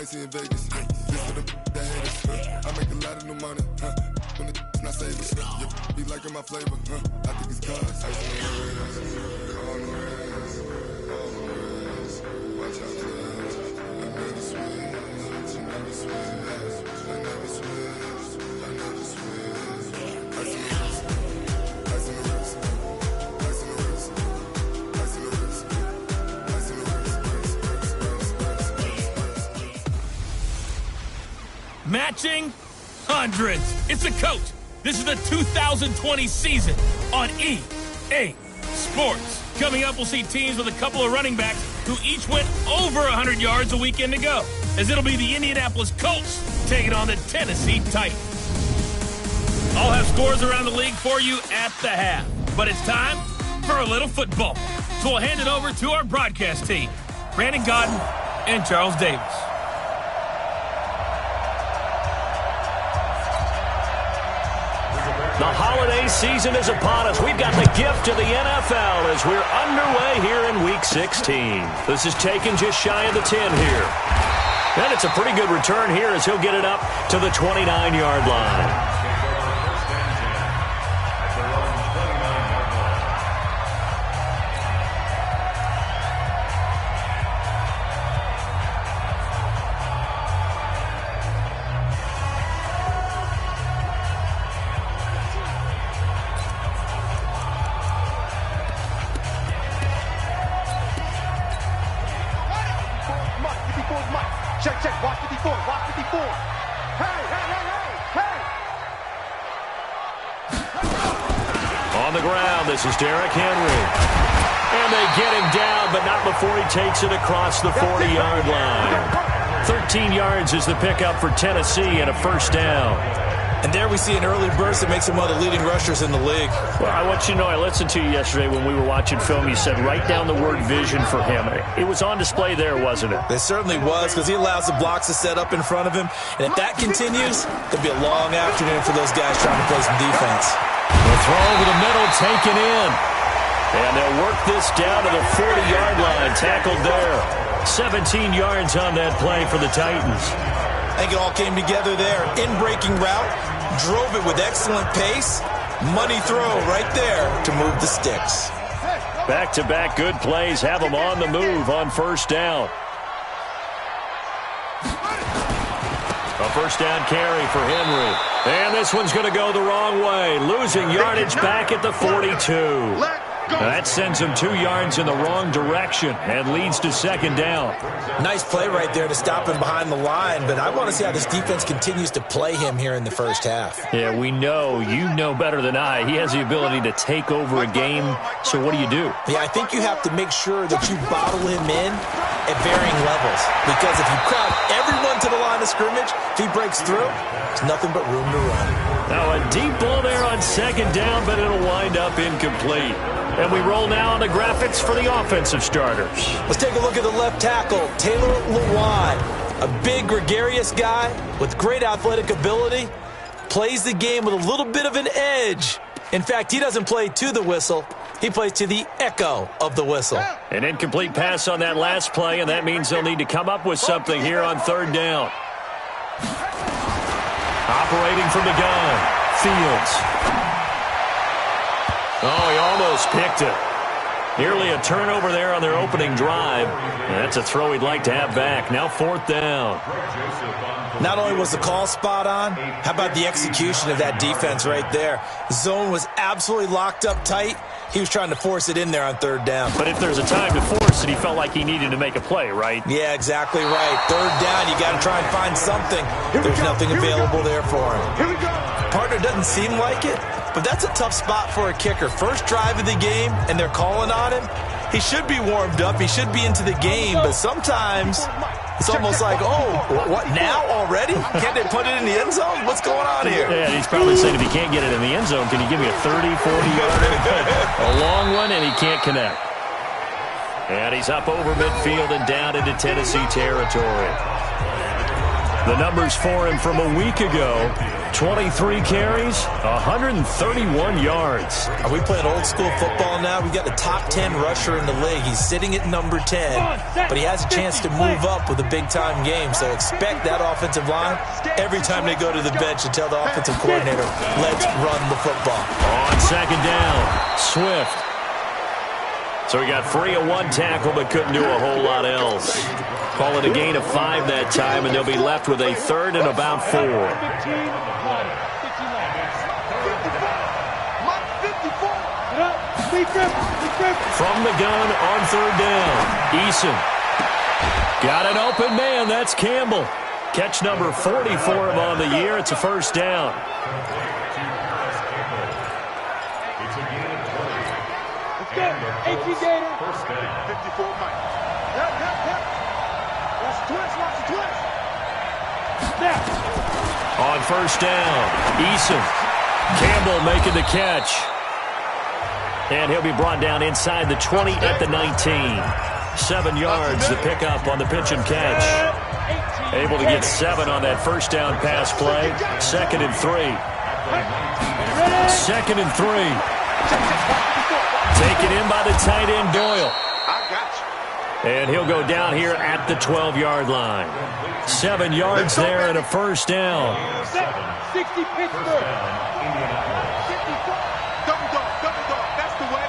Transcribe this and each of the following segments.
icy in Vegas. This for the that haters. I make a lot of new money. When it's not savers. Be liking my flavor. I think it's cause. Ice in the red, on the reds, all the reds. Watch out for us. I never switch. I never switch. I never switch. I never switch. Ice in the wrist. Ice in the wrist. Ice in the wrist. Ice in the wrist. Ice in the wrist. Matching hundreds. It's the coach. This is the 2020 season on EA Sports. Coming up, we'll see teams with a couple of running backs who each went over 100 yards a weekend ago, as it'll be the Indianapolis Colts taking on the Tennessee Titans. I'll have scores around the league for you at the half, but it's time for a little football. So we'll hand it over to our broadcast team, Brandon Godden and Charles Davis. The holiday season is upon us. We've got the gift of the NFL as we're underway here in Week 16. This is taken just shy of the 10 here. And it's a pretty good return here as he'll get it up to the 29-yard line. Check, watch 54, watch 54. Hey! On the ground, this is Derrick Henry. And they get him down, but not before he takes it across the 40-yard line. 13 yards is the pickup for Tennessee and a first down. And there we see an early burst that makes him one of the leading rushers in the league. Well, I want you to know, I listened to you yesterday when we were watching film. You said write down the word vision for him. It was on display there, wasn't it? It certainly was, because he allows the blocks to set up in front of him. And if that continues, it'll be a long afternoon for those guys trying to play some defense. The throw over the middle, taken in. And they'll work this down to the 40-yard line, tackled there. 17 yards on that play for the Titans. I think it all came together there. In-breaking route, drove it with excellent pace. Money throw right there to move the sticks. Back-to-back good plays have them on the move on first down. A first down carry for Henry. And this one's going to go the wrong way. Losing yardage back at the 42. That sends him 2 yards in the wrong direction and leads to second down. Nice play right there to stop him behind the line, but I want to see how this defense continues to play him here in the first half. Yeah, we know. You know better than I. He has the ability to take over a game, so what do you do? Yeah, I think you have to make sure that you bottle him in at varying levels, because if you crowd everyone to the line of scrimmage, if he breaks through, there's nothing but room to run. Now a deep ball there on second down, but it'll wind up incomplete. And we roll now on the graphics for the offensive starters. Let's take a look at the left tackle, Taylor Lewan. A big, gregarious guy with great athletic ability. Plays the game with a little bit of an edge. In fact, he doesn't play to the whistle. He plays to the echo of the whistle. An incomplete pass on that last play, and that means they'll need to come up with something here on third down. Operating from the gun, Fields. Oh, he almost picked it. Nearly a turnover there on their opening drive. That's a throw he'd like to have back. Now fourth down. Not only was the call spot on, how about the execution of that defense right there? Zone was absolutely locked up tight. He was trying to force it in there on third down. But if there's a time to force it, he felt like he needed to make a play, right? Yeah, exactly right. Third down, you got to try and find something. There's nothing available there for him. Here we go. Partner doesn't seem like it, but that's a tough spot for a kicker. First drive of the game, and they're calling on him. He should be warmed up. He should be into the game, but sometimes it's almost like, oh, what, now already? Can't they put it in the end zone? What's going on here? Yeah, he's probably saying if he can't get it in the end zone, can you give me a 30, 40-yarder? A long one, and he can't connect. And he's up over midfield and down into Tennessee territory. The numbers for him from a week ago, 23 carries, 131 yards. Are we playing old school football now? We got a top 10 rusher in the league. He's sitting at number 10, but he has a chance to move up with a big-time game. So expect that offensive line every time they go to the bench and tell the offensive coordinator, let's run the football. On second down, Swift. So he got free of one tackle but couldn't do a whole lot else. Call it a gain of 5 that time, and they'll be left with a third and about 4. From the gun on third down, Eason. Got an open man. That's Campbell. Catch number 40 for him on the year. It's a first down. First down. 54 Mike. Watch the twist. Watch the twist. Snap. On first down, Eason. Campbell making the catch. And he'll be brought down inside the 20 at the 19. 7 yards to pick up on the pitch and catch. Able to get 7 on that first down pass play. 2nd and 3. 2nd and 3. Taken in by the tight end, Doyle. And he'll go down here at the 12-yard line. 7 yards there and a first down. 60 Pittsburgh. Double dog. That's the way.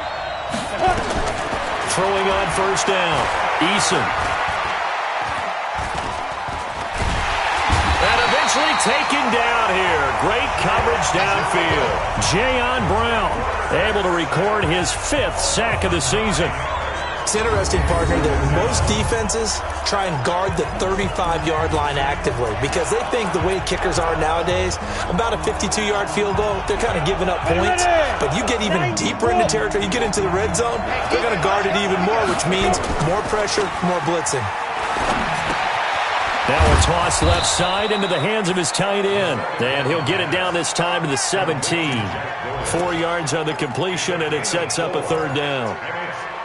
Throwing on first down, Eason. And eventually taken down here. Great coverage downfield. Jayon Brown able to record his 5th sack of the season. It's interesting, partner, that most defenses try and guard the 35-yard line actively because they think the way kickers are nowadays, about a 52-yard field goal, they're kind of giving up points. But you get even deeper into territory, you get into the red zone, they're going to guard it even more, which means more pressure, more blitzing. Now a toss left side into the hands of his tight end. And he'll get it down this time to the 17. 4 yards on the completion, and it sets up a third down.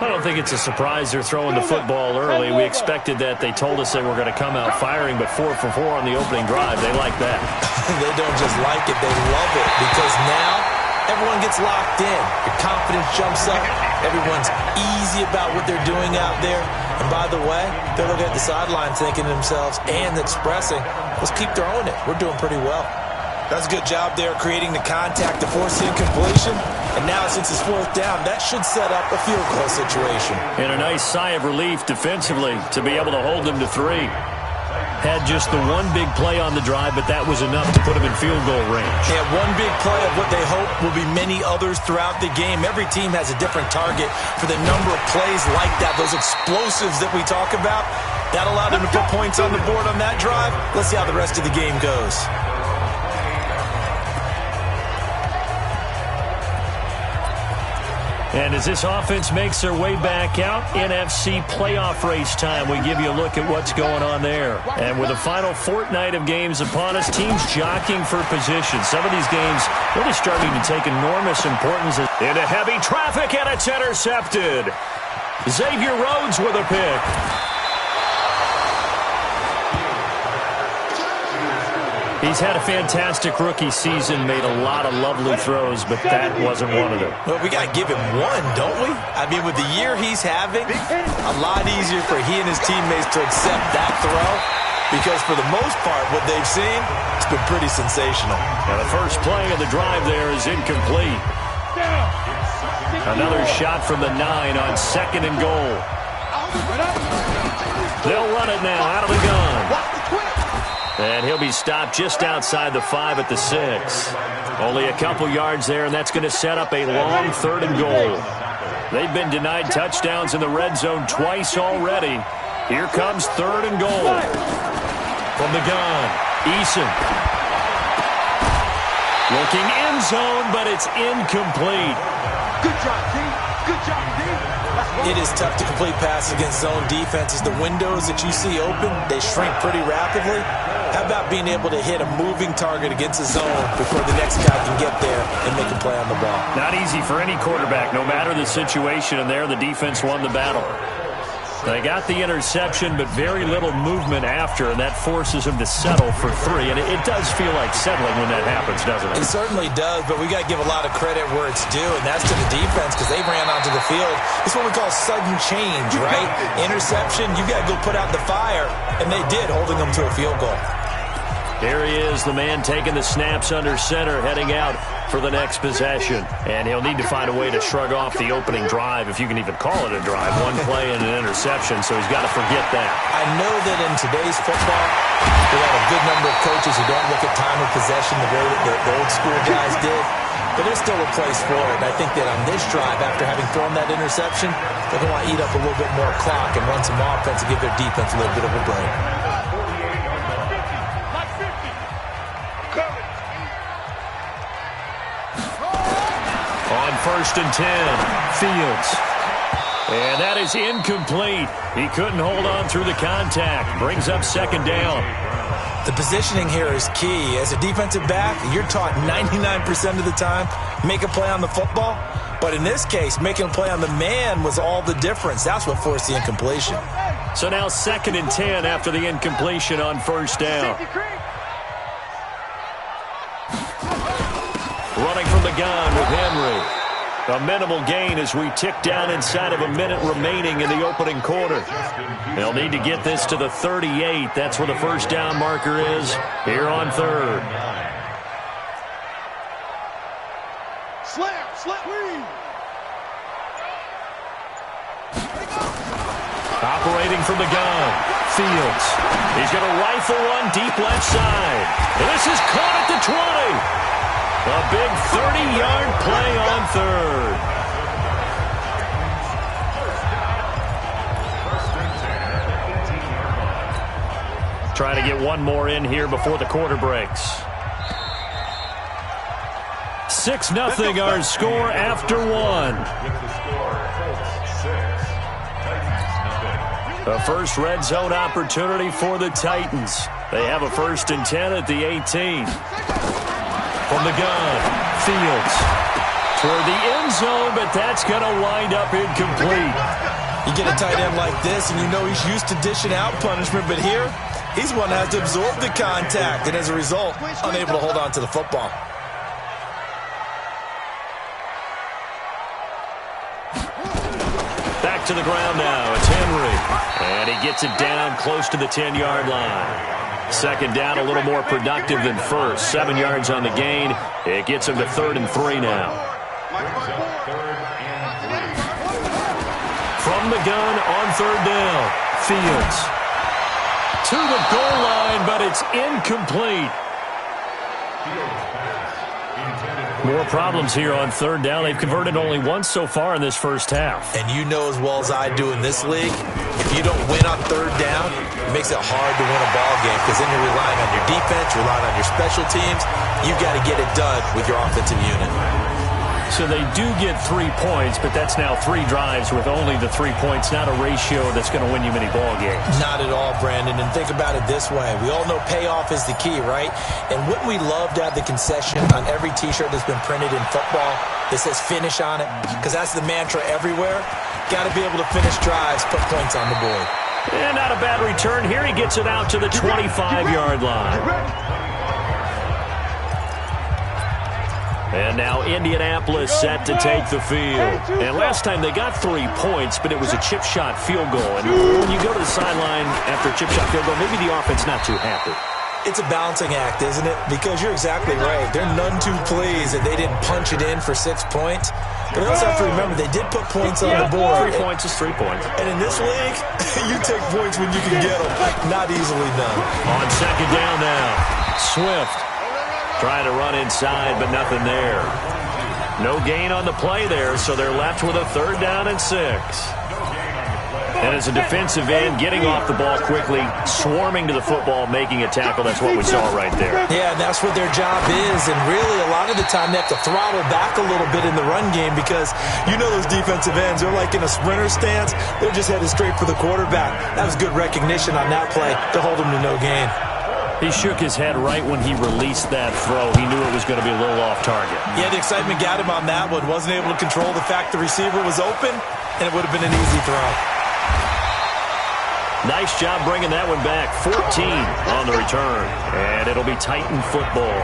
I don't think it's a surprise they're throwing the football early. We expected that. They told us they were going to come out firing, but 4 for 4 on the opening drive. They like that. They don't just like it. They love it because now everyone gets locked in. Your confidence jumps up. Everyone's easy about what they're doing out there. And by the way, they're looking at the sideline thinking to themselves and expressing, let's keep throwing it. We're doing pretty well. That's a good job there creating the contact to force the incompletion. And now since it's 4th down, that should set up a field goal situation. And a nice sigh of relief defensively to be able to hold them to 3. Had just the one big play on the drive, but that was enough to put them in field goal range. Yeah, one big play of what they hope will be many others throughout the game. Every team has a different target for the number of plays like that, those explosives that we talk about. That allowed them to put points on the board on that drive. Let's see how the rest of the game goes. And as this offense makes their way back out, NFC playoff race time, we give you a look at what's going on there. And with the final fortnight of games upon us, teams jockeying for position. Some of these games really starting to take enormous importance. Into heavy traffic, and it's intercepted. Xavier Rhodes with a pick. He's had a fantastic rookie season, made a lot of lovely throws, but that wasn't one of them. Well, we got to give him one, don't we? I mean, with the year he's having, a lot easier for he and his teammates to accept that throw because for the most part, what they've seen, it's been pretty sensational. And the first play of the drive there is incomplete. Another shot from the 9 on 2nd and goal. They'll run it now out of the gun. And he'll be stopped just outside the 5 at the 6. Only a couple yards there, and that's going to set up a long 3rd and goal. They've been denied touchdowns in the red zone twice already. Here comes 3rd and goal. From the gun, Eason. Looking end zone, but it's incomplete. Good job, D. Good job, D. It is tough to complete passes against zone defenses. The windows that you see open, they shrink pretty rapidly. How about being able to hit a moving target against a zone before the next guy can get there and make a play on the ball? Not easy for any quarterback, no matter the situation, and there the defense won the battle. They got the interception, but very little movement after, and that forces him to settle for 3. And it does feel like settling when that happens, doesn't it? It certainly does, but we got to give a lot of credit where it's due, and that's to the defense because they ran onto the field. It's what we call sudden change, right? Interception, you got to go put out the fire, and they did, holding them to a field goal. Here he is, the man taking the snaps under center, heading out for the next possession. And he'll need to find a way to shrug off the opening drive, if you can even call it a drive. One play and an interception, so he's got to forget that. I know that in today's football, we have a good number of coaches who don't look at time of possession the way that the old school guys did. But there's still a place for it. And I think that on this drive, after having thrown that interception, they're going to want to eat up a little bit more clock and run some offense and give their defense a little bit of a break. On 1st and 10, Fields. And that is incomplete. He couldn't hold on through the contact. Brings up 2nd down. The positioning here is key. As a defensive back, you're taught 99% of the time, make a play on the football. But in this case, making a play on the man was all the difference. That's what forced the incompletion. So now 2nd and 10 after the incompletion on 1st down. Running from the gun with Henry. A minimal gain as we tick down inside of a minute remaining in the opening quarter. They'll need to get this to the 38. That's where the 1st down marker is here on 3rd. Operating from the gun, Fields. He's going to rifle one deep left side. This is caught at the 20. A big 30-yard play on 3rd. Trying to get one more in here before the quarter breaks. 6-0 our score after 1. A first red zone opportunity for the Titans. They have a 1st and 10 at the 18. From the gun, Fields toward the end zone, but that's going to wind up incomplete. You get a tight end like this, and you know he's used to dishing out punishment, but here, he's one that has to absorb the contact, and as a result, unable to hold on to the football. Back to the ground now. It's Henry, and he gets it down close to the 10-yard line. 2nd down, a little more productive than 1st. 7 yards on the gain. It gets him to 3rd and 3 now. From the gun on 3rd down, Fields. To the goal line, but it's incomplete. More problems here on 3rd down. They've converted only once so far in this first half. And you know as well as I do in this league, if you don't win on 3rd down, it makes it hard to win a ball game because then you're relying on your defense, relying on your special teams. You've got to get it done with your offensive unit. So they do get 3 points, but that's now 3 drives with only the 3 points, not a ratio that's going to win you many ball games. Not at all, Brandon. And think about it this way. We all know payoff is the key, right? And wouldn't we love to have the concession on every T-shirt that's been printed in football that says finish on it? Because that's the mantra everywhere. Got to be able to finish drives, put points on the board. And not a bad return here. He gets it out to the 25-yard line. And now Indianapolis set to take the field. And last time they got 3 points, but it was a chip shot field goal. And when you go to the sideline after a chip shot field goal, maybe the offense not too happy. It's a balancing act, isn't it? Because you're exactly right. They're none too pleased that they didn't punch it in for 6 points. But they also have to remember they did put points on the board. 3 points is 3 points. And in this league, you take points when you can get them. Not easily done. On 2nd down now, Swift. Trying to run inside, but nothing there. No gain on the play there, so they're left with a 3rd down and 6. And as a defensive end, getting off the ball quickly, swarming to the football, making a tackle, that's what we saw right there. Yeah, and that's what their job is. And really, a lot of the time, they have to throttle back a little bit in the run game because you know those defensive ends, they're like in a sprinter stance. They're just headed straight for the quarterback. That was good recognition on that play to hold them to no gain. He shook his head right when he released that throw. He knew it was going to be a little off target. Yeah, the excitement got him on that one. Wasn't able to control the fact the receiver was open, and it would have been an easy throw. Nice job bringing that one back. 14 on the return. And it'll be Titan football.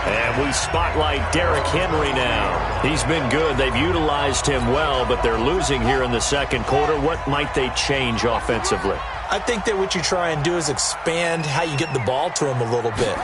And we spotlight Derrick Henry now. He's been good. They've utilized him well, but they're losing here in the second quarter. What might they change offensively? I think that what you try and do is expand how you get the ball to him a little bit.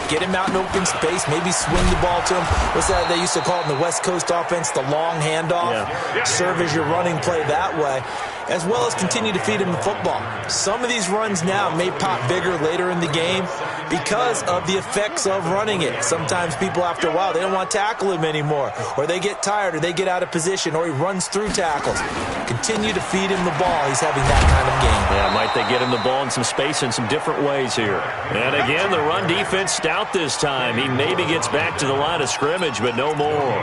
Get him out in open space, maybe swing the ball to him. What's that they used to call it in the West Coast offense, the long handoff? Yeah. Serve as your running play that way, as well as continue to feed him the football. Some of these runs now may pop bigger later in the game because of the effects of running it. Sometimes people, after a while, they don't want to tackle him anymore, or they get tired, or they get out of position, or he runs through tackles. Continue to feed him the ball. He's having that kind of game. Yeah, might they get him the ball in some space in some different ways here. And again, the run defense stout this time. He maybe gets back to the line of scrimmage, but no more.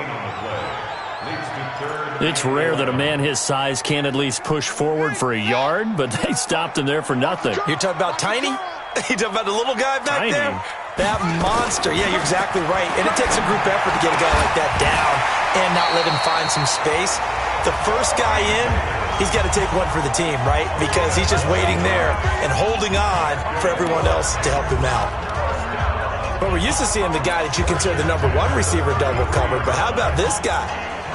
It's rare that a man his size can't at least push forward for a yard, but they stopped him there for nothing. You're talking about Tiny? You talking about the little guy back Tiny. there? That monster. Yeah, you're exactly right. And it takes a group effort to get a guy like that down and not let him find some space. The first guy in, he's got to take one for the team, right? Because he's just waiting there and holding on for everyone else to help him out. But we're used to seeing the guy that you consider the number one receiver double covered. But how about this guy?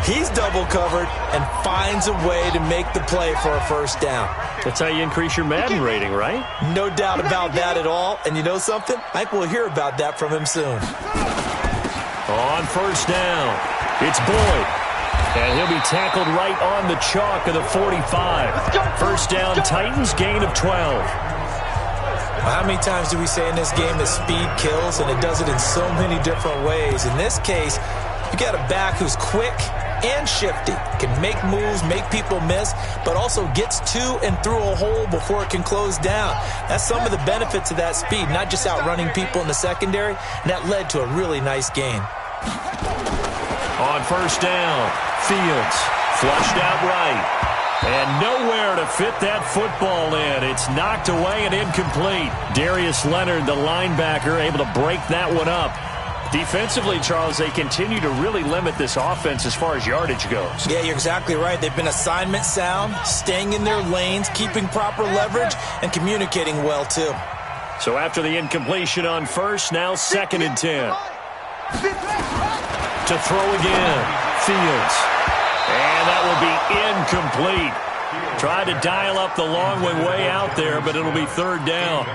He's double covered and finds a way to make the play for a first down. That's how you increase your Madden rating, right? No doubt about that at all. And you know something? I think we'll hear about that from him soon. On first down, it's Boyd. And he'll be tackled right on the chalk of the 45. First down, Titans, gain of 12. How many times do we say in this game that speed kills, and it does it in so many different ways? In this case, you got a back who's quick and shifty, can make moves, make people miss, but also gets to and through a hole before it can close down. That's some of the benefits of that speed, not just outrunning people in the secondary, and that led to a really nice gain. On first down, Fields flushed out right. And nowhere to fit that football in. It's knocked away and incomplete. Darius Leonard, the linebacker, able to break that one up. Defensively, Charles, they continue to really limit this offense as far as yardage goes. Yeah, you're exactly right. They've been assignment sound, staying in their lanes, keeping proper leverage, and communicating well, too. So after the incompletion on first, now second and 10. To throw again, Fields. And that will be incomplete. Tried to dial up the long way out there, but it'll be third down.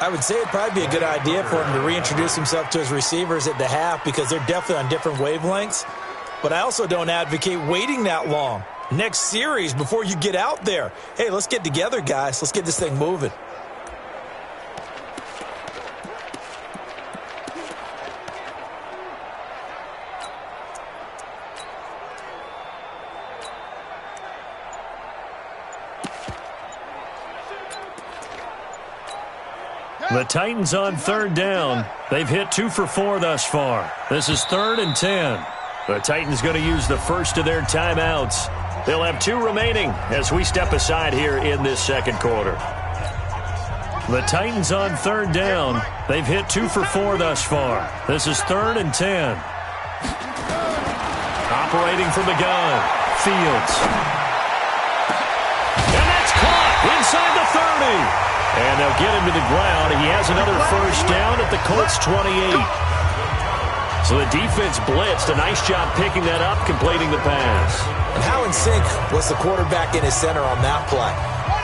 I would say it'd probably be a good idea for him to reintroduce himself to his receivers at the half because they're definitely on different wavelengths. But I also don't advocate waiting that long. Next series before you get out there. Hey, let's get together, guys. Let's get this thing moving. The Titans on third down. They've hit 2 for 4 thus far. This is third and 10. The Titans going to use the first of their timeouts. They'll have 2 remaining as we step aside here in this second quarter. The Titans on third down. They've hit 2 for 4 thus far. This is third and 10. Operating from the gun, Fields. And that's caught inside the 30. And they'll get him to the ground. He has another first down at the Colts 28. So the defense blitzed. A nice job picking that up, completing the pass. And how in sync was the quarterback in his center on that play?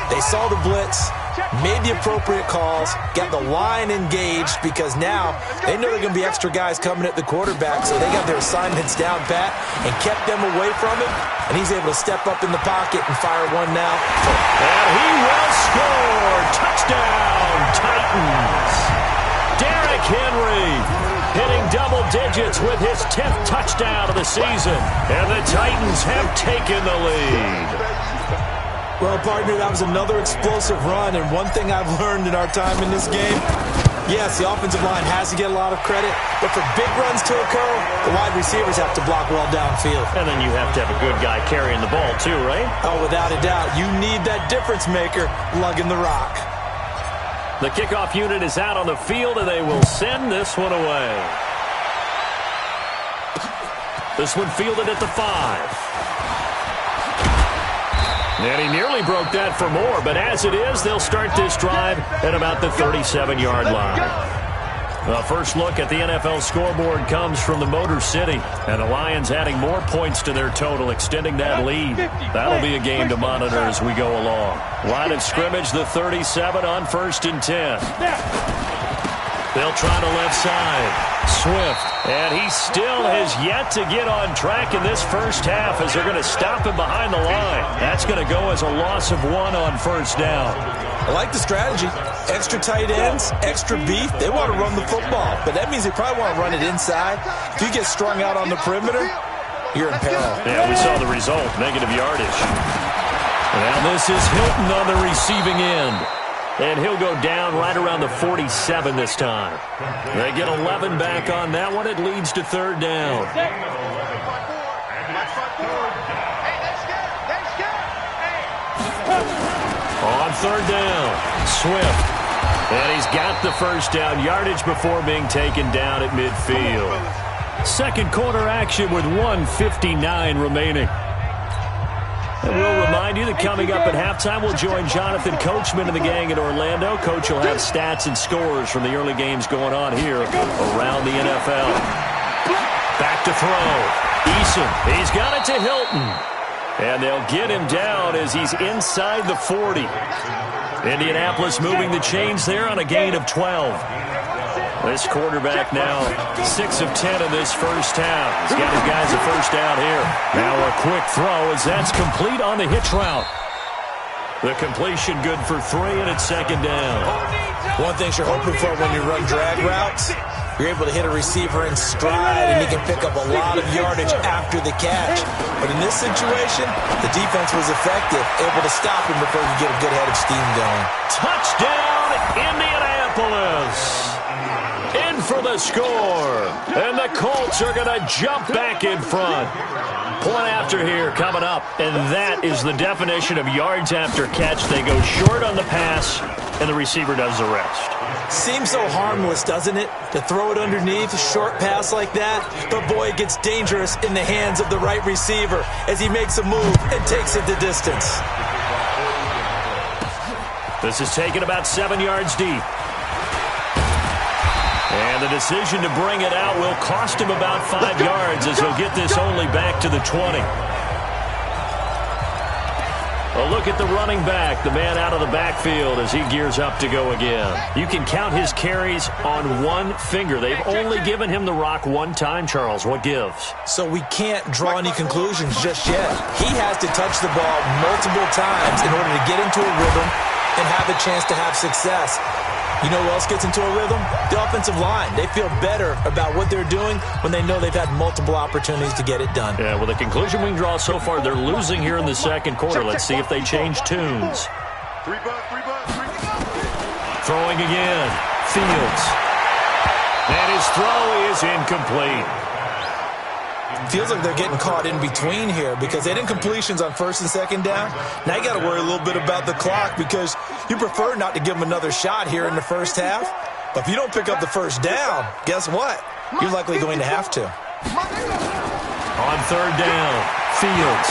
They saw the blitz, made the appropriate calls, got the line engaged because now they know they're going to be extra guys coming at the quarterback, so they got their assignments down pat and kept them away from him, and he's able to step up in the pocket and fire one now. And he will score! Touchdown, Titans! Derrick Henry hitting double digits with his 10th touchdown of the season, and the Titans have taken the lead. Well, partner, that was another explosive run, and one thing I've learned in our time in this game, yes, the offensive line has to get a lot of credit, but for big runs to occur, the wide receivers have to block well downfield. And then you have to have a good guy carrying the ball too, right? Oh, without a doubt. You need that difference maker lugging the rock. The kickoff unit is out on the field, and they will send this one away. This one fielded at the 5. And he nearly broke that for more, but as it is, they'll start this drive at about the 37-yard line. The first look at the NFL scoreboard comes from the Motor City, and the Lions adding more points to their total, extending that lead. That'll be a game to monitor as we go along. Line of scrimmage, the 37 on 1st and 10. They'll try to left side. Swift, and he still has yet to get on track in this first half as they're going to stop him behind the line. That's going to go as a loss of 1 on 1st down. I like the strategy. Extra tight ends, extra beef. They want to run the football, but that means they probably want to run it inside. If you get strung out on the perimeter, you're in peril. Yeah, we saw the result, negative yardage. Now this is Hilton on the receiving end. And he'll go down right around the 47 this time. They get 11 back on that one. It leads to 3rd down. On 3rd down, Swift. And he's got the first down yardage before being taken down at midfield. Second quarter action with 1:59 remaining. And we'll remind you that coming up at halftime, we'll join Jonathan Coachman and the gang in Orlando. Coach will have stats and scores from the early games going on here around the NFL. Back to throw. Eason, he's got it to Hilton. And they'll get him down as he's inside the 40. Indianapolis moving the chains there on a gain of 12. This quarterback now 6 of 10 in this first half. He's got his guys a first down here. Now a quick throw as that's complete on the hitch route. The completion good for 3, and it's 2nd down. One thing you're hoping for when you run drag routes, you're able to hit a receiver in stride, and he can pick up a lot of yardage after the catch. But in this situation, the defense was effective, able to stop him before he could get a good head of steam going. Touchdown, Indianapolis! In for the score, and the Colts are going to jump back in front. Point after here coming up, and that is the definition of yards after catch. They go short on the pass, and the receiver does the rest. Seems so harmless, doesn't it, to throw it underneath a short pass like that? But boy, it gets dangerous in the hands of the right receiver as he makes a move and takes it the distance. This is taken about 7 yards deep. And the decision to bring it out will cost him about 5 yards as he'll get this only back to the 20. A look at the running back, the man out of the backfield as he gears up to go again. You can count his carries on one finger. They've only given him the rock one time, Charles. What gives? So we can't draw any conclusions just yet. He has to touch the ball multiple times in order to get into a rhythm and have a chance to have success. You know who else gets into a rhythm? The offensive line. They feel better about what they're doing when they know they've had multiple opportunities to get it done. Yeah, well, the conclusion we can draw so far, they're losing here in the second quarter. Let's see if they change tunes. Throwing again. Fields. And his throw is incomplete. Feels like they're getting caught in between here because they didn't completions on 1st and 2nd down. Now you got to worry a little bit about the clock because you prefer not to give them another shot here in the first half. But if you don't pick up the first down, guess what? You're likely going to have to. On 3rd down, Fields.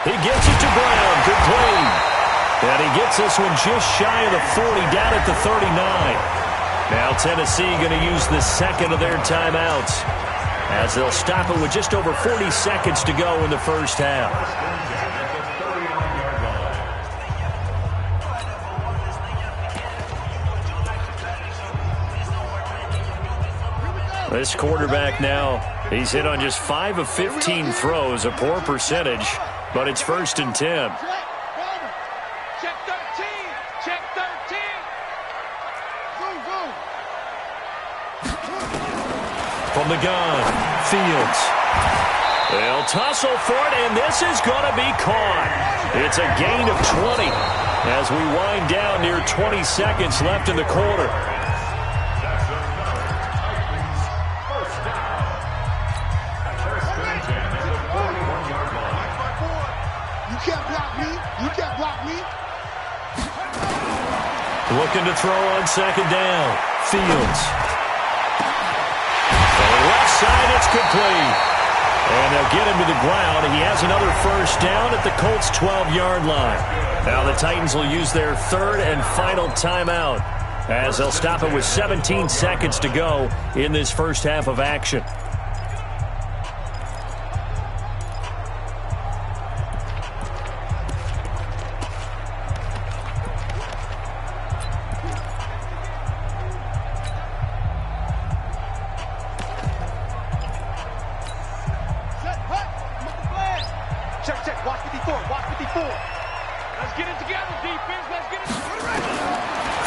He gets it to Brown. Good play. And he gets this one just shy of the 40, down at the 39. Now Tennessee going to use the second of their timeouts, as they'll stop it with just over 40 seconds to go in the first half. This quarterback now, he's hit on just 5 of 15 throws, a poor percentage, but it's 1st and 10. Check 13. Check 13. Go. From the gun, Fields. They'll tussle for it, and this is going to be caught. It's a gain of 20 as we wind down near 20 seconds left in the quarter. Looking to throw on 2nd down. Fields. On the left side, it's complete. And they'll get him to the ground. He has another first down at the Colts' 12-yard line. Now the Titans will use their third and final timeout as they'll stop it with 17 seconds to go in this first half of action.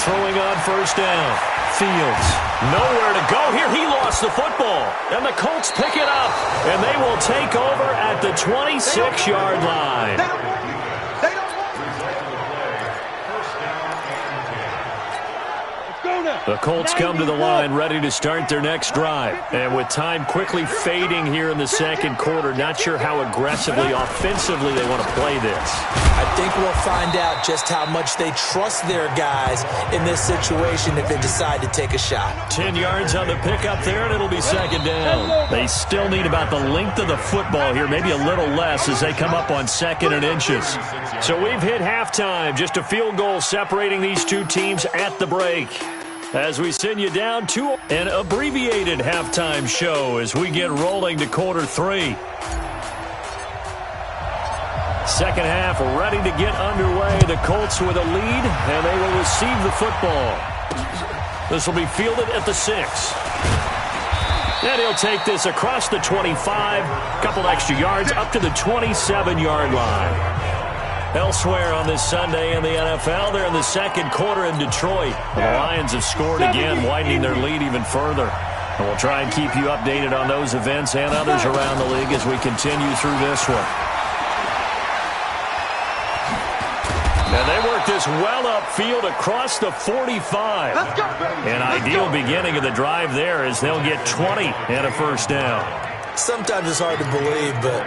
Throwing on first down. Fields, nowhere to go here. He lost the football. And the Colts pick it up. And they will take over at the 26-yard line. The Colts come to the line ready to start their next drive. And with time quickly fading here in the second quarter, not sure how aggressively, offensively they want to play this. I think we'll find out just how much they trust their guys in this situation if they decide to take a shot. 10 yards on the pickup there, and it'll be second down. They still need about the length of the football here, maybe a little less as they come up on second and inches. So we've hit halftime, just a field goal separating these two teams at the break. As we send you down to an abbreviated halftime show as we get rolling to quarter three. Second half ready to get underway. The Colts with a lead, and they will receive the football. This will be fielded at the 6. And he'll take this across the 25, couple extra yards up to the 27-yard line. Elsewhere on this Sunday in the NFL, they're in the second quarter in Detroit. The Lions have scored again, widening their lead even further. And we'll try and keep you updated on those events and others around the league as we continue through this one. And they work this well upfield across the 45. An ideal beginning of the drive there as they'll get 20 and a first down. Sometimes it's hard to believe, but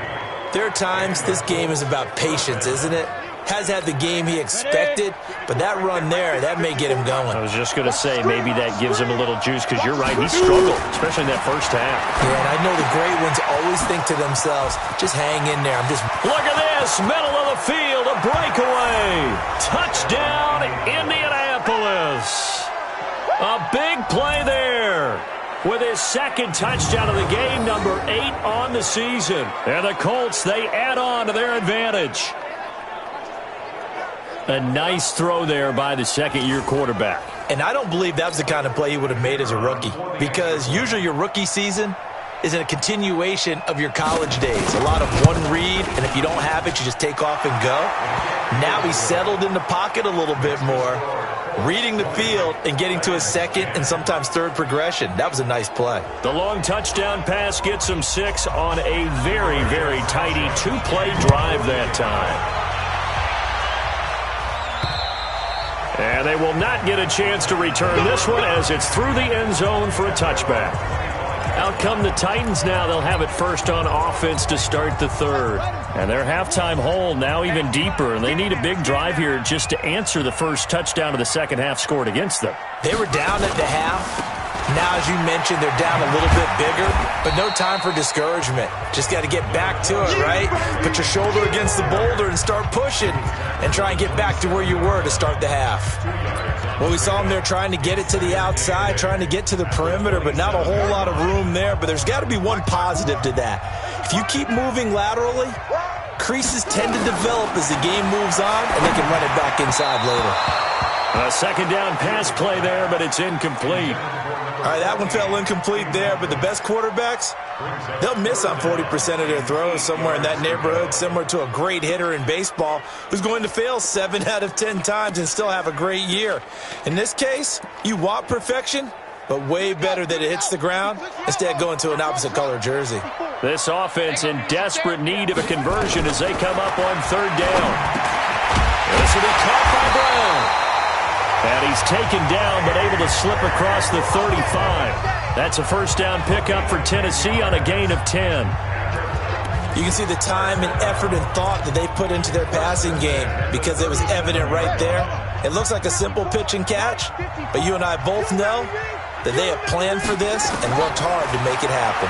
there are times this game is about patience, isn't it? Has had the game he expected, but that run there, that may get him going. I was just going to say, maybe that gives him a little juice, because you're right, he struggled, especially in that first half. Yeah, and I know the great ones always think to themselves, just hang in there. Look at this, middle of the field, a breakaway. Touchdown, Indianapolis. A big play there. With his second touchdown of the game, number 8 on the season. And the Colts, they add on to their advantage. A nice throw there by the second-year quarterback. And I don't believe that was the kind of play he would have made as a rookie, because usually your rookie season is in a continuation of your college days. A lot of one read, and if you don't have it, you just take off and go. Now he's settled in the pocket a little bit more, reading the field and getting to a second and sometimes third progression. That was a nice play. The long touchdown pass gets him 6 on a very, very tidy two-play drive that time. And they will not get a chance to return this one as it's through the end zone for a touchback. Out come the Titans now. They'll have it first on offense to start the third. And their halftime hole now even deeper, and they need a big drive here just to answer the first touchdown of the second half scored against them. They were down at the half. Now, as you mentioned, they're down a little bit bigger, but no time for discouragement. Just got to get back to it, right? Put your shoulder against the boulder and start pushing and try and get back to where you were to start the half. Well, we saw them there trying to get it to the outside, trying to get to the perimeter, but not a whole lot of room there. But there's got to be one positive to that. If you keep moving laterally, creases tend to develop as the game moves on, and they can run it back inside later. A second down pass play there, but it's incomplete. All right, that one fell incomplete there, but the best quarterbacks, they'll miss on 40% of their throws, somewhere in that neighborhood, similar to a great hitter in baseball who's going to fail 7 out of 10 times and still have a great year. In this case, you want perfection, but way better that it hits the ground instead of going to an opposite color jersey. This offense in desperate need of a conversion as they come up on third down. This will be caught by Brown. And he's taken down, but able to slip across the 35. That's a first down pickup for Tennessee on a gain of 10. You can see the time and effort and thought that they put into their passing game because it was evident right there. It looks like a simple pitch and catch, but you and I both know that they have planned for this and worked hard to make it happen.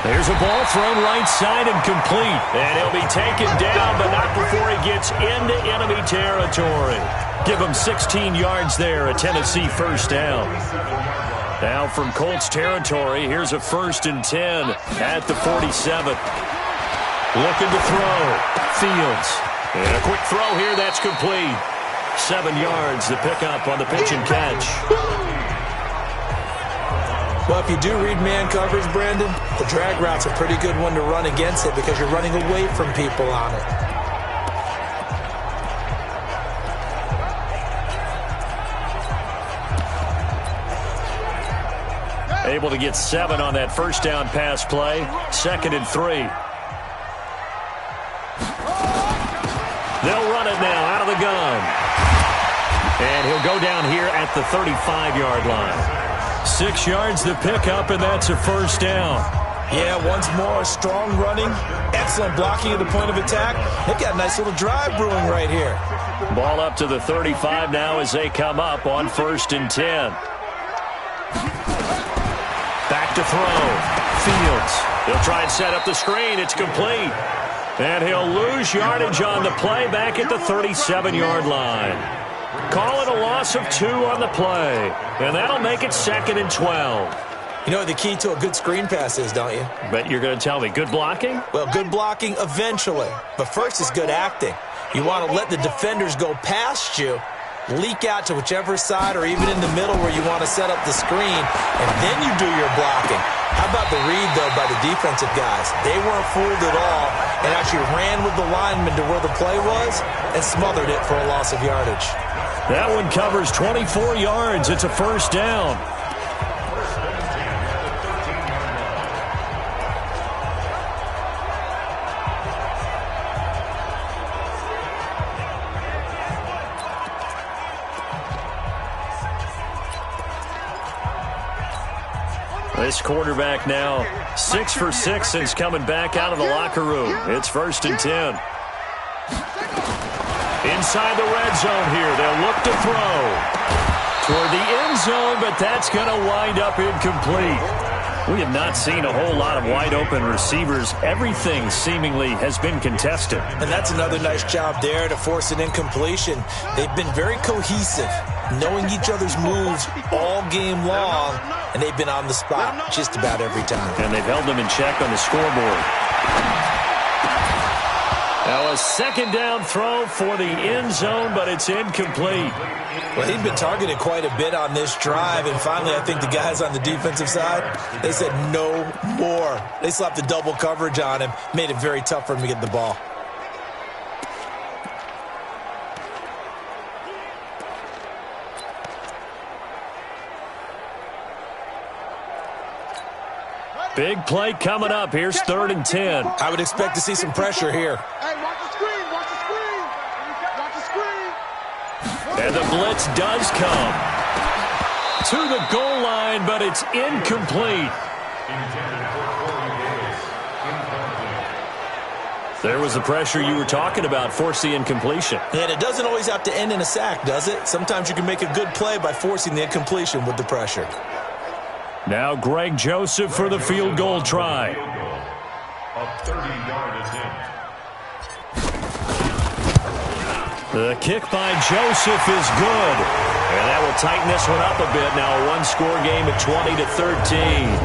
There's a ball thrown right side and complete. And he'll be taken down, but not before he gets into enemy territory. Give him 16 yards there, a Tennessee first down. Now from Colts territory, here's a 1st and 10 at the 47. Looking to throw. Fields. And a quick throw here, that's complete. 7 yards, the pickup on the pitch and catch. Well, if you do read man coverage, Brandon, the drag route's a pretty good one to run against it because you're running away from people on it. Able to get 7 on that first down pass play. 2nd and 3. They'll run it now out of the gun. And he'll go down here at the 35-yard line. 6 yards the pickup, and that's a first down. Yeah, once more, strong running, excellent blocking at the point of attack. They've got a nice little drive brewing right here. Ball up to the 35 now as they come up on 1st and 10. Back to throw. Fields. He'll try and set up the screen. It's complete. And he'll lose yardage on the play back at the 37-yard line. Call it a loss of 2 on the play. And that'll make it 2nd and 12. You know what the key to a good screen pass is, don't you? Bet you're going to tell me. Good blocking? Well, good blocking eventually. But first is good acting. You want to let the defenders go past you, leak out to whichever side or even in the middle where you want to set up the screen, and then you do your blocking. How about the read, though, by the defensive guys? They weren't fooled at all and actually ran with the lineman to where the play was and smothered it for a loss of yardage. That one covers 24 yards. It's a first down. This quarterback now 6 for 6 since coming back out of the locker room. It's 1st and 10. Inside the red zone here. They'll look to throw toward the end zone, but that's going to wind up incomplete. We have not seen a whole lot of wide-open receivers. Everything seemingly has been contested. And that's another nice job there to force an incompletion. They've been very cohesive, knowing each other's moves all game long, and they've been on the spot just about every time. And they've held them in check on the scoreboard. Now a 2nd down throw for the end zone, but it's incomplete. Well, he'd been targeted quite a bit on this drive, and finally I think the guys on the defensive side, they said no more. They slapped the double coverage on him, made it very tough for him to get the ball. Big play coming up. Here's 3rd and 10. I would expect to see some pressure here. Hey, watch the screen, watch the screen. Watch the screen. And the blitz does come to the goal line, but it's incomplete. There was the pressure you were talking about, force the incompletion. And it doesn't always have to end in a sack, does it? Sometimes you can make a good play by forcing the incompletion with the pressure. Now Greg Joseph for the field goal try. A 30-yard attempt. The kick by Joseph is good. And that will tighten this one up a bit. Now a one-score game at 20-13.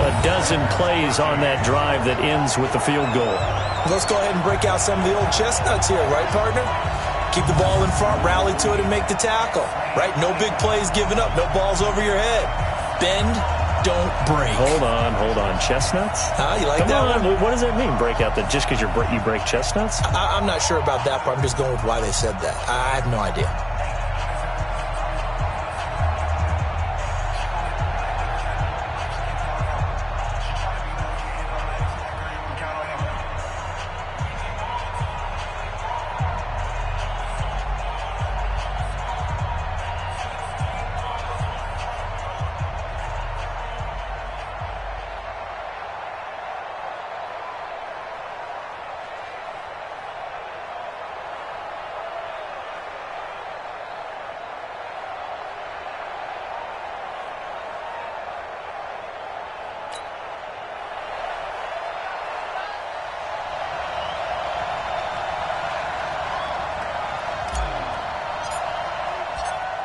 A dozen plays on that drive that ends with the field goal. Let's go ahead and break out some of the old chestnuts here, right, partner? Keep the ball in front, rally to it, and make the tackle. Right? No big plays given up, no balls over your head. Bend, don't break. Hold on. Chestnuts? You like that one? What does that mean, break out? That just because you break chestnuts? I'm not sure about that part. I'm just going with why they said that. I have no idea.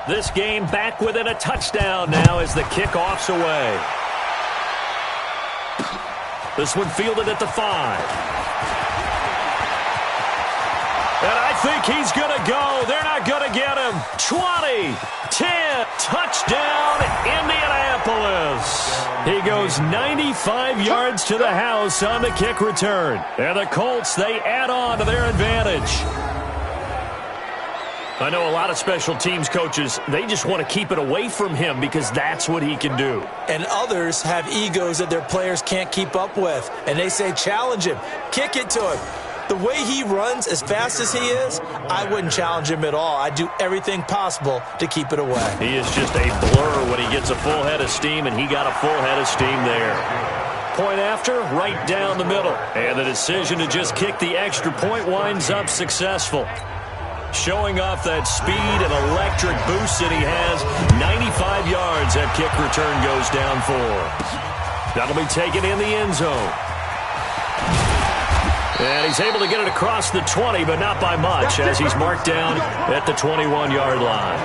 This game back within a touchdown now as the kickoff's away. This one fielded at the 5. And I think he's going to go. They're not going to get him. 20, 10, touchdown, Indianapolis. He goes 95 yards to the house on the kick return. And the Colts, they add on to their advantage. I know a lot of special teams coaches, they just want to keep it away from him because that's what he can do. And others have egos that their players can't keep up with. And they say, challenge him, kick it to him. The way he runs as fast as he is, I wouldn't challenge him at all. I'd do everything possible to keep it away. He is just a blur when he gets a full head of steam, and he got a full head of steam there. Point after, right down the middle. And the decision to just kick the extra point winds up successful. Showing off that speed and electric boost that he has. 95 yards that kick return goes down for. That'll be taken in the end zone. And he's able to get it across the 20, but not by much, as he's marked down at the 21-yard line.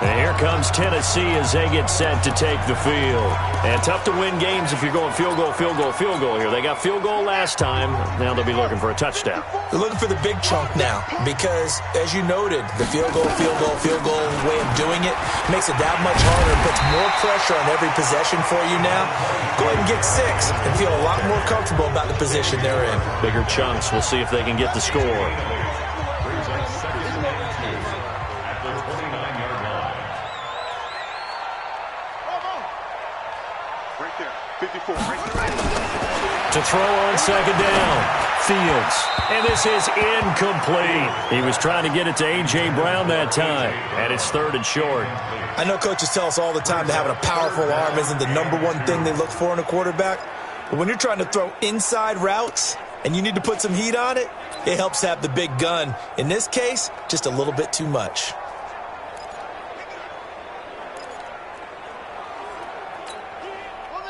And here comes Tennessee as they get set to take the field. And tough to win games if you're going field goal, field goal, field goal here. They got field goal last time. Now they'll be looking for a touchdown. They're looking for the big chunk now because, as you noted, the field goal way of doing it makes it that much harder, puts more pressure on every possession for you now. Go ahead and get 6 and feel a lot more comfortable about the position they're in. Bigger chunks. We'll see if they can get the score. To throw on second down. Fields. And this is incomplete. He was trying to get it to A.J. Brown that time. And it's 3rd and short. I know coaches tell us all the time that having a powerful arm isn't the #1 thing they look for in a quarterback. But when you're trying to throw inside routes and you need to put some heat on it, it helps have the big gun. In this case, just a little bit too much.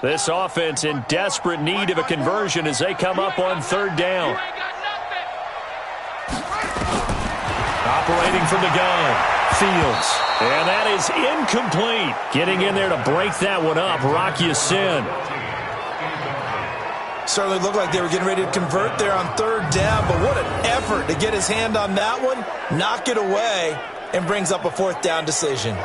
This offense in desperate need of a conversion as they come up on 3rd down. Operating from the gun, Fields. And that is incomplete. Getting in there to break that one up, Rock Ya-Sin. Certainly looked like they were getting ready to convert there on 3rd down, but what an effort to get his hand on that one, knock it away, and brings up a 4th down decision.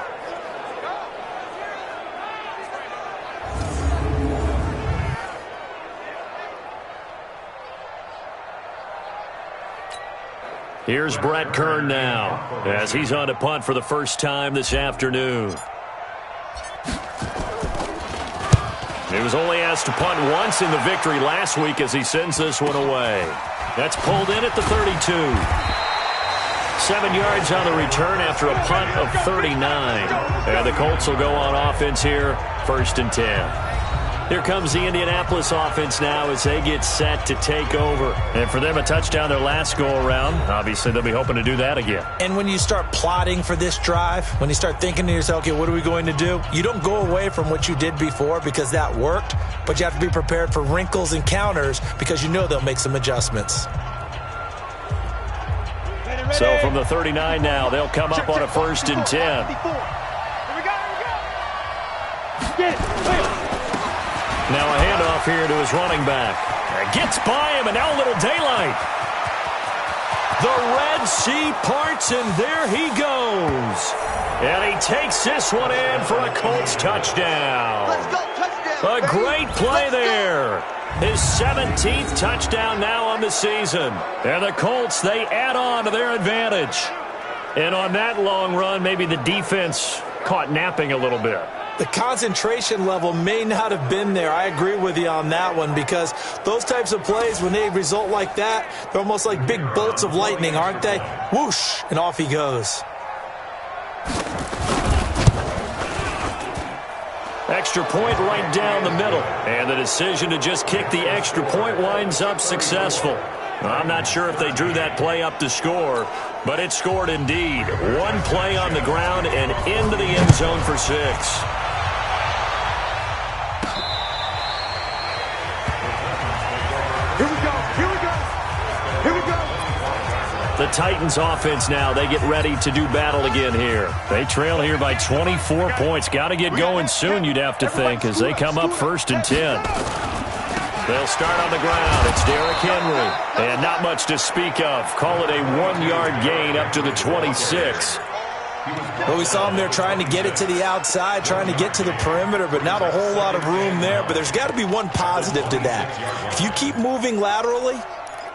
Here's Brett Kern now as he's on to punt for the first time this afternoon. He was only asked to punt once in the victory last week as he sends this one away. That's pulled in at the 32. 7 yards on the return after a punt of 39. And the Colts will go on offense here, 1st and 10. Here comes the Indianapolis offense now as they get set to take over. And for them, a touchdown their last go-around. Obviously, they'll be hoping to do that again. And when you start plotting for this drive, when you start thinking to yourself, okay, what are we going to do? You don't go away from what you did before because that worked, but you have to be prepared for wrinkles and counters because you know they'll make some adjustments. So from the 39 now, they'll come up on a 1st and 10. Now a handoff here to his running back. Gets by him, and now a little daylight. The Red Sea parts, and there he goes. And he takes this one in for a Colts touchdown. Let's go, touchdown. A great play there. His 17th touchdown now on the season. And the Colts, they add on to their advantage. And on that long run, maybe the defense caught napping a little bit. The concentration level may not have been there. I agree with you on that one because those types of plays, when they result like that, they're almost like big bolts of lightning, aren't they? Whoosh, and off he goes. Extra point right down the middle. And the decision to just kick the extra point winds up successful. I'm not sure if they drew that play up to score, but it scored indeed. One play on the ground and into the end zone for 6. Here we go. Here we go. Here we go. The The Titans offense now, they get ready to do battle again here. They trail here by 24 points. Got to get going soon, you'd have to think, as they come up 1st and 10. They'll start on the ground. It's Derrick Henry. And not much to speak of. Call it a 1-yard gain up to the 26. Well, we saw him there trying to get it to the outside, trying to get to the perimeter, but not a whole lot of room there. But there's got to be one positive to that. If you keep moving laterally,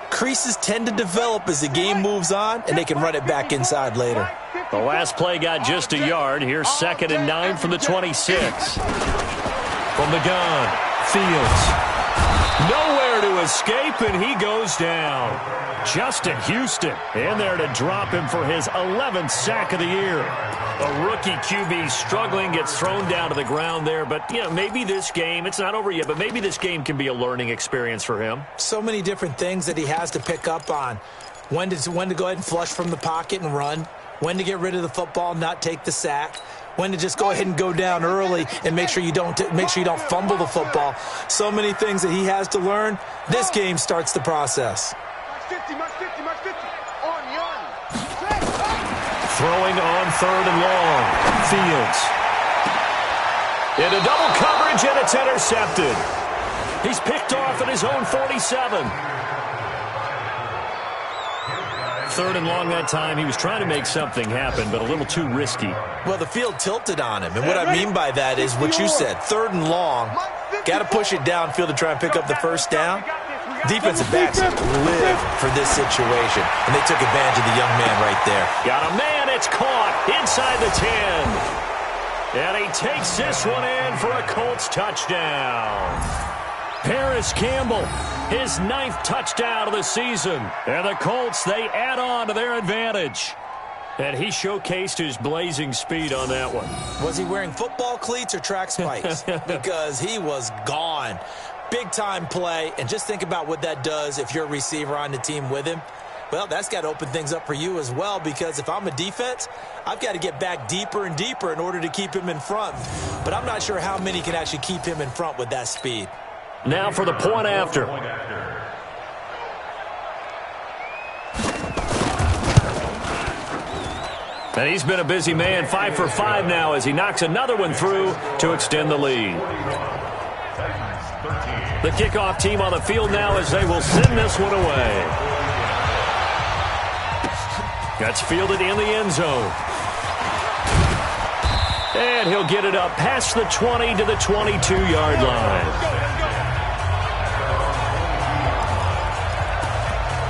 creases tend to develop as the game moves on, and they can run it back inside later. The last play got just a yard. Here's 2nd and 9 from the 26. From the gun, Fields. Nowhere to escape, and he goes down. Justin Houston in there to drop him for his 11th sack of the year. A rookie QB struggling, gets thrown down to the ground there. But, you know, maybe this game, it's not over yet, but maybe this game can be a learning experience for him. So many different things that he has to pick up on. When to go ahead and flush from the pocket and run. When to get rid of the football, not take the sack. When to just go ahead and go down early and make sure you don't fumble the football. So many things that he has to learn. This game starts the process. Throwing on 3rd and long. Fields. Into double coverage, and it's intercepted. He's picked off at his own 47. 3rd and long that time. He was trying to make something happen, but a little too risky. Well, the field tilted on him, and what I mean by that is what you said. 3rd and long, got to push it downfield to try and pick up the first down. Defensive backs live for this situation, and they took advantage of the young man right there. Got a man, it's caught inside the 10. And he takes this one in for a Colts touchdown. Paris Campbell, his 9th touchdown of the season. And the Colts, they add on to their advantage. And he showcased his blazing speed on that one. Was he wearing football cleats or track spikes? Because he was gone. Big-time play, and just think about what that does if you're a receiver on the team with him. Well, that's got to open things up for you as well, because if I'm a defense, I've got to get back deeper and deeper in order to keep him in front. But I'm not sure how many can actually keep him in front with that speed. Now for the point after. And he's been a busy man, 5 for 5 now as he knocks another one through to extend the lead. The kickoff team on the field now as they will send this one away. That's fielded in the end zone. And he'll get it up past the 20 to the 22-yard line.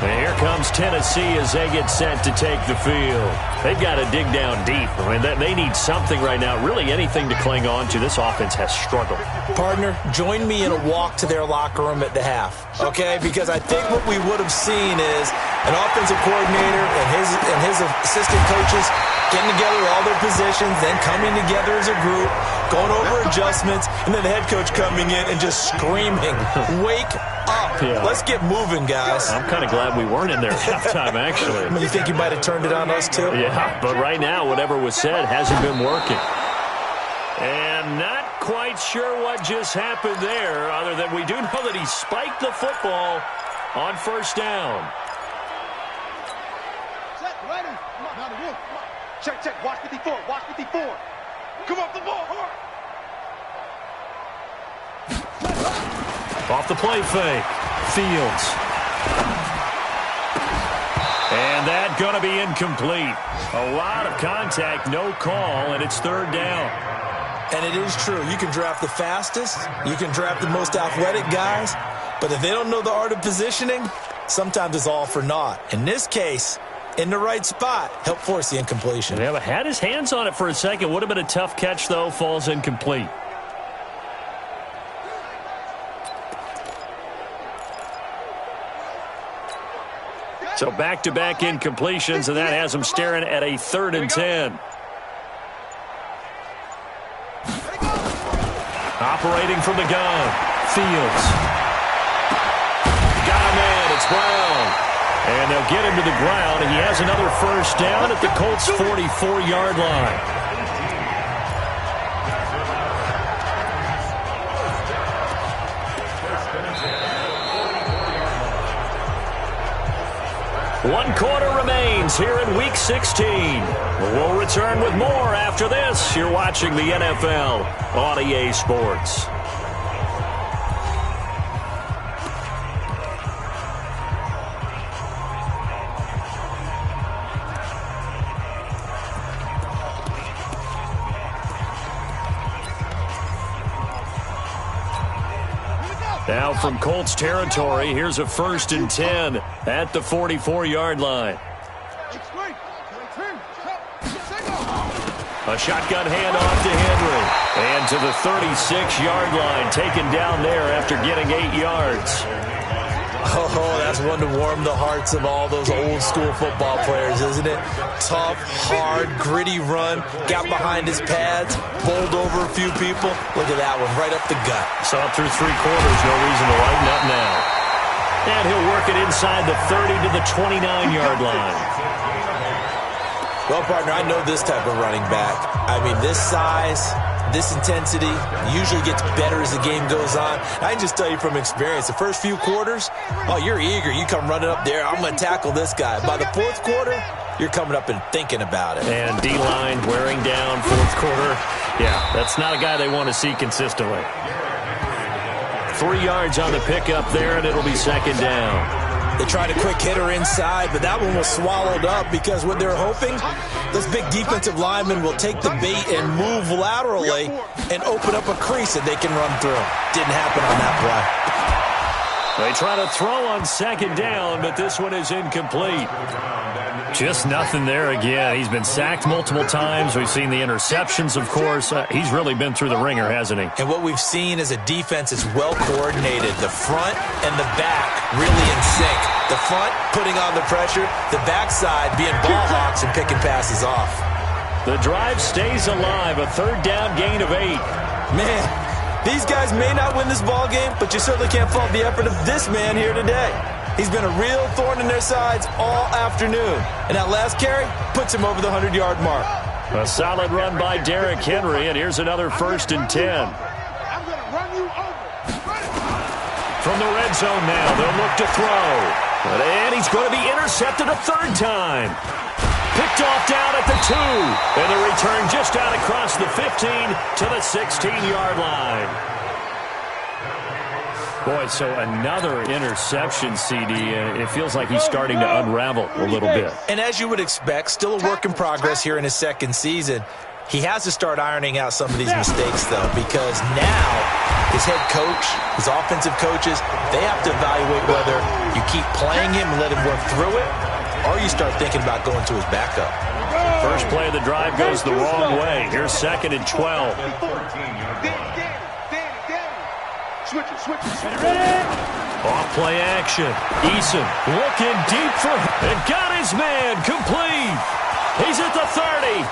And here comes Tennessee as they get set to take the field. They've got to dig down deep. I mean, they need something right now, really anything to cling on to. This offense has struggled. Partner, join me in a walk to their locker room at the half, okay? Because I think what we would have seen is an offensive coordinator and his assistant coaches getting together all their positions, then coming together as a group, going over adjustments, and then the head coach coming in and just screaming, wake up. Yeah. Let's get moving, guys. I'm kind of glad we weren't in there at halftime, actually. You think you might have turned it on us, too? Yeah, but right now, whatever was said hasn't been working. And not quite sure what just happened there, other than we do know that he spiked the football on 1st down. Check, ready? Come on, now the roof. Come on. Check. Watch 54. Watch 54. Come off the ball. Hard. Off the play fake. Fields. And that going to be incomplete. A lot of contact, no call, and it's 3rd down. And it is true. You can draft the fastest. You can draft the most athletic guys. But if they don't know the art of positioning, sometimes it's all for naught. In this case, in the right spot, help force the incompletion. Yeah, but had his hands on it for a second. Would have been a tough catch, though. Falls incomplete. So back-to-back incompletions, and that has him staring at a 3rd and 10. Operating from the gun, Fields. Got a man, it's Brown. And they'll get him to the ground, and he has another 1st down at the Colts' 44-yard line. 1 quarter remains here in Week 16. We'll return with more after this. You're watching the NFL on EA Sports. Now from Colts territory, here's a 1st and 10 at the 44-yard line. A shotgun handoff to Henry. And to the 36-yard line, taken down there after getting 8 yards. Oh, that's one to warm the hearts of all those old-school football players, isn't it? Tough, hard, gritty run. Got behind his pads, bowled over a few people. Look at that one, right up the gut. Saw it through 3 quarters, no reason to lighten up now. And he'll work it inside the 30 to the 29-yard line. Well, partner, I know this type of running back. I mean, this size, this intensity usually gets better as the game goes on. I can just tell you from experience, the first few quarters, oh, you're eager. You come running up there, I'm going to tackle this guy. By the 4th quarter, you're coming up and thinking about it. And D-line wearing down 4th quarter. Yeah, that's not a guy they want to see consistently. 3 yards on the pickup there, and it'll be 2nd down. They tried a quick hitter inside, but that one was swallowed up because what they're hoping, this big defensive lineman will take the bait and move laterally and open up a crease that they can run through. Didn't happen on that play. They try to throw on 2nd down, but this one is incomplete. Just nothing there again. He's been sacked multiple times. We've seen the interceptions, of course. He's really been through the ringer, hasn't he? And what we've seen is a defense is well coordinated. The front and the back really in sync. The front putting on the pressure, the backside being ball hawks and picking passes off. The drive stays alive. A 3rd down gain of 8. Man, these guys may not win this ball game, but you certainly can't fault the effort of this man here today. He's been a real thorn in their sides all afternoon. And that last carry puts him over the 100-yard mark. A solid run by Derrick Henry, and here's another 1st and 10. I'm going to run you over. From the red zone now, they'll look to throw. And he's going to be intercepted a 3rd time. Picked off down at the 2. And the return just out across the 15 to the 16-yard line. Boy, so another interception, CD. It feels like he's starting to unravel a little bit. And as you would expect, still a work in progress here in his 2nd season. He has to start ironing out some of these mistakes, though, because now his head coach, his offensive coaches, they have to evaluate whether you keep playing him and let him work through it, or you start thinking about going to his backup. First play of the drive goes the wrong way. Here's 2nd and 12. Switch it. Off play action. Eason looking deep for and got his man complete. He's at the 30.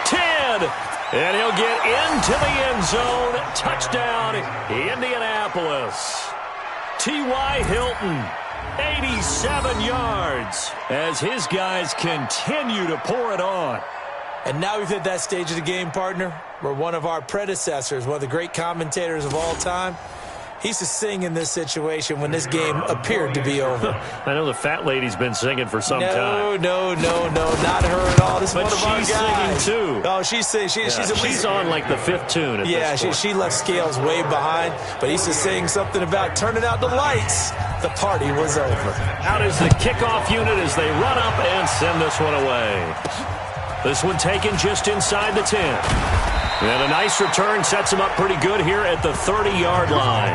10. And he'll get into the end zone. Touchdown, Indianapolis. T.Y. Hilton, 87 yards as his guys continue to pour it on. And now we've hit that stage of the game, partner, where one of our predecessors, one of the great commentators of all time, he used to sing in this situation when this game appeared to be over. I know the fat lady's been singing for some time. No, not her at all. This but is one of our guys. Singing too. Oh, she's singing. She's on like the 5th tune at this point. she left Scales way behind, but he used to sing something about turning out the lights. The party was over. Out is the kickoff unit as they run up and send this one away. This one taken just inside the 10. And a nice return sets him up pretty good here at the 30-yard line.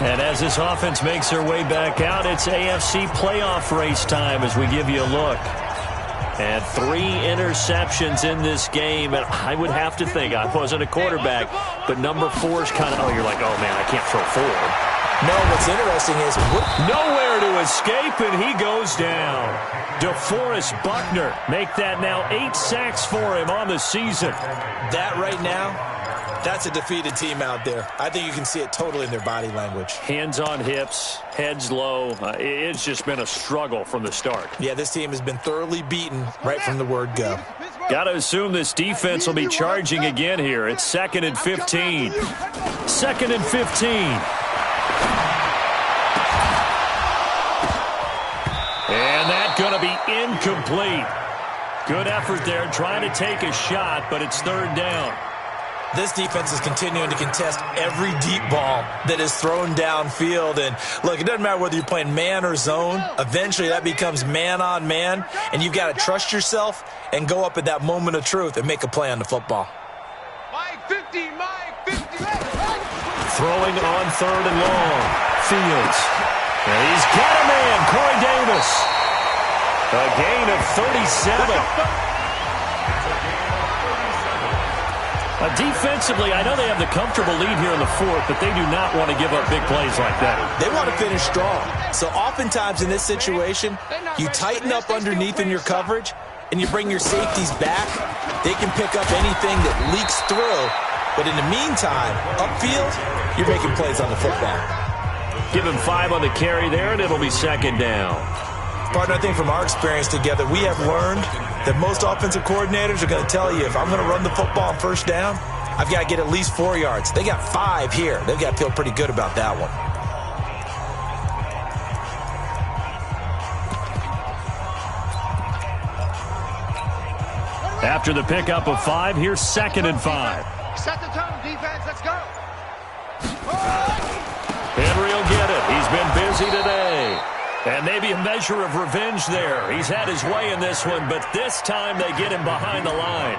And as this offense makes their way back out, it's AFC playoff race time as we give you a look. And 3 interceptions in this game. And I would have to think, I wasn't a quarterback, but number 4 is kind of, you're like, oh, man, I can't throw 4. No, what's interesting is nowhere to escape, and he goes down. DeForest Buckner make that now 8 sacks for him on the season. That right now, that's a defeated team out there. I think you can see it totally in their body language. Hands on hips, heads low. It's just been a struggle from the start. Yeah, this team has been thoroughly beaten right from the word go. Got to assume this defense will be charging again here. It's 2nd and 15. 2nd and 15. going to be incomplete. Good effort there, trying to take a shot, but it's third down. This defense is continuing to contest every deep ball that is thrown downfield. And, look, it doesn't matter whether you're playing man or zone. Eventually, that becomes man-on-man, and you've got to trust yourself and go up at that moment of truth and make a play on the football. Mike 50, Mike 50. Throwing on third and long. Fields. And he's got a man, Corey Davis. A gain of 37. Defensively, I know they have the comfortable lead here in the fourth, but they do not want to give up big plays like that. They want to finish strong. So oftentimes in this situation, you tighten up underneath in your coverage, and you bring your safeties back. They can pick up anything that leaks through. But in the meantime, upfield, you're making plays on the football. Give him 5 on the carry there, and it'll be second down. Partner, I think from our experience together, we have learned that most offensive coordinators are going to tell you, if I'm going to run the football on first down, I've got to get at least 4 yards. They got 5 here. They've got to feel pretty good about that one. After the pickup of 5, here's second and 5. Set the tone, defense. Let's go. Henry will get it. He's been busy today. And maybe a measure of revenge there. He's had his way in this one, but this time they get him behind the line.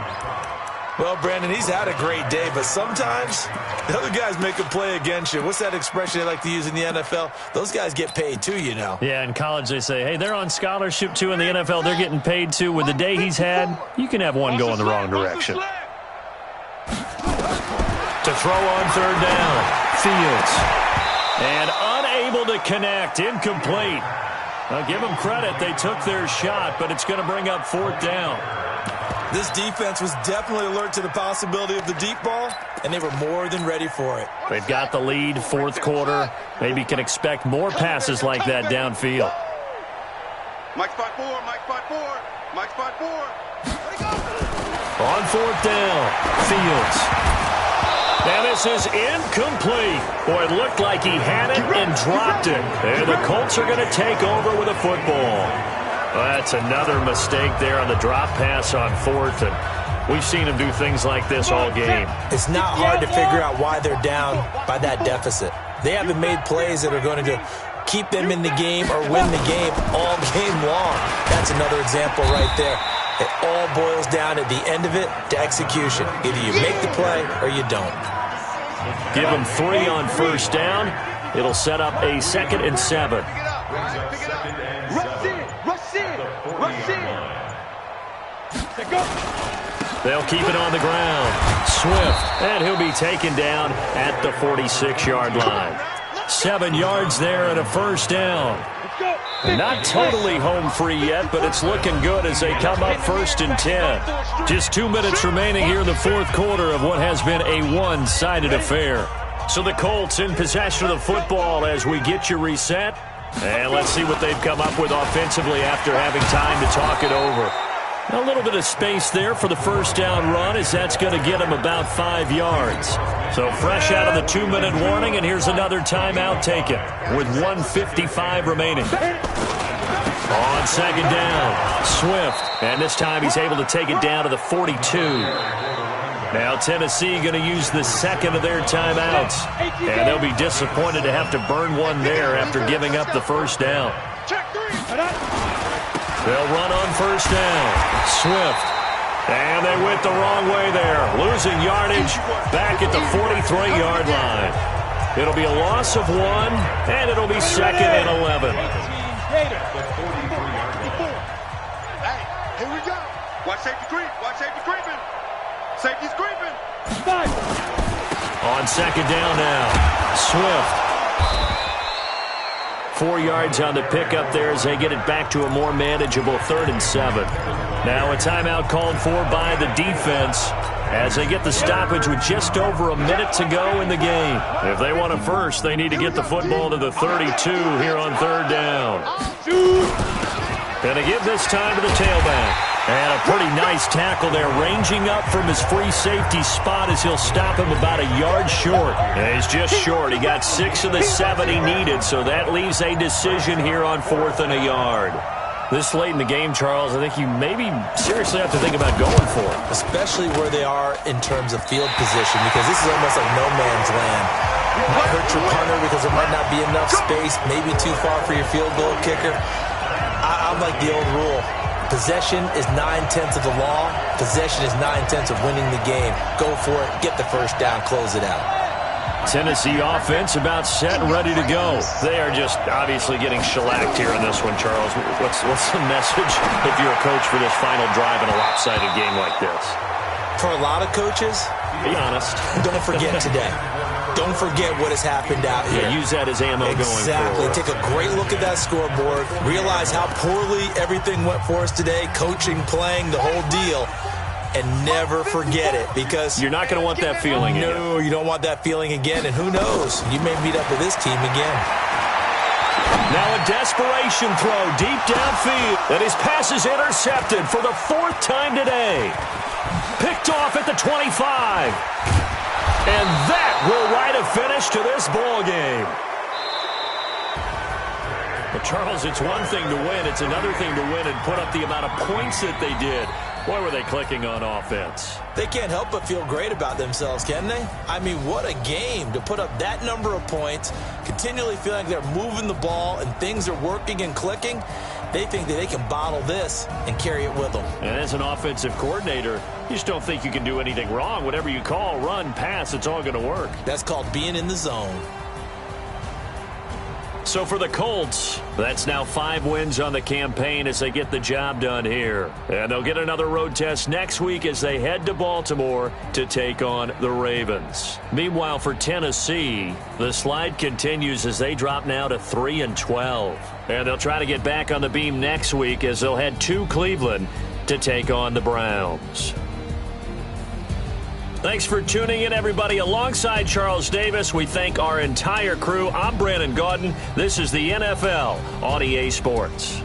Well, Brandon, he's had a great day, but sometimes the other guys make a play against you. What's that expression they like to use in the NFL? Those guys get paid too, you know. Yeah, in college they say, hey, they're on scholarship too. In the NFL, they're getting paid too. With the day he's had, you can have one go in the wrong direction. To throw on third down, Fields. And unable to connect, incomplete. I'll give them credit. They took their shot, but it's going to bring up fourth down. This defense was definitely alert to the possibility of the deep ball, and they were more than ready for it. They've got the lead, fourth quarter. Maybe can expect more passes like that downfield. Mike spot 4, Mike spot 4, Mike spot 4. On fourth down, Fields. Now this is incomplete. Boy, it looked like he had it and dropped it. And the Colts are going to take over with a football. Well, that's another mistake there on the drop pass on fourth. And we've seen him do things like this all game. It's not hard to figure out why they're down by that deficit. They haven't made plays that are going to keep them in the game or win the game all game long. That's another example right there. It all boils down at the end of it to execution. Either you make the play or you don't. Give them 3 on first down. It'll set up a 2nd and 7. They'll keep it on the ground. Swift, and he'll be taken down at the 46-yard line. 7 yards there and a first down. Not totally home free yet, but it's looking good as they come up 1st and 10. Just 2 minutes remaining here in the fourth quarter of what has been a one-sided affair. So the Colts in possession of the football as we get you reset. And let's see what they've come up with offensively after having time to talk it over. A little bit of space there for the first down run as that's going to get them about 5 yards. So fresh out of the 2-minute warning, and here's another timeout taken with 1:55 remaining. On second down, Swift, and this time he's able to take it down to the 42. Now Tennessee going to use the second of their timeouts, and they'll be disappointed to have to burn one there after giving up the first down. They'll run on first down. Swift. And they went the wrong way there. Losing yardage back at the 43-yard line. It'll be a loss of 1, and it'll be 2nd and 11. Hey, here we go. Watch safety creep. Watch safety creeping. Safety's creeping. On second down now. Swift. 4 yards on the pickup there as they get it back to a more manageable 3rd and 7. Now a timeout called for by the defense as they get the stoppage with just over a minute to go in the game. If they want a first, they need to get the football to the 32 here on 3rd down. Going to give this time to the tailback. And a pretty nice tackle there, ranging up from his free safety spot as he'll stop him about a yard short. And he's just short. He got 6 of the 7 he needed, so that leaves a decision here on 4th and a yard. This late in the game, Charles, I think you maybe seriously have to think about going for it. Especially where they are in terms of field position, because this is almost like no man's land. Might hurt your punter because there might not be enough space, maybe too far for your field goal kicker. I'm like the old rule. Possession is 9/10 of the law. Possession is 9/10 of winning the game. Go for it. Get the first down. Close it out. Tennessee offense about set and ready to go. They are just obviously getting shellacked here in this one, Charles. What's the message if you're a coach for this final drive in a lopsided game like this? For a lot of coaches, be honest. Don't forget today. Don't forget what has happened out here. Yeah, use that as ammo going forward. Exactly. Take a great look at that scoreboard. Realize how poorly everything went for us today. Coaching, playing, the whole deal. And never forget it, because you're not going to want that feeling again. No, you don't want that feeling again. And who knows? You may meet up with this team again. Now a desperation throw deep downfield. And his pass is intercepted for the 4th time today. Picked off at the 25. And that will write a finish to this ball game. But Charles, it's one thing to win. It's another thing to win and put up the amount of points that they did. Boy, were they clicking on offense. They can't help but feel great about themselves, can they? I mean, what a game to put up that number of points, continually feeling like they're moving the ball and things are working and clicking. They think that they can bottle this and carry it with them. And as an offensive coordinator, you just don't think you can do anything wrong. Whatever you call, run, pass, it's all going to work. That's called being in the zone. So for the Colts, that's now 5 wins on the campaign as they get the job done here. And they'll get another road test next week as they head to Baltimore to take on the Ravens. Meanwhile, for Tennessee, the slide continues as they drop now to 3-12. And they'll try to get back on the beam next week as they'll head to Cleveland to take on the Browns. Thanks for tuning in, everybody. Alongside Charles Davis, we thank our entire crew. I'm Brandon Gaudin. This is the NFL on EA Sports.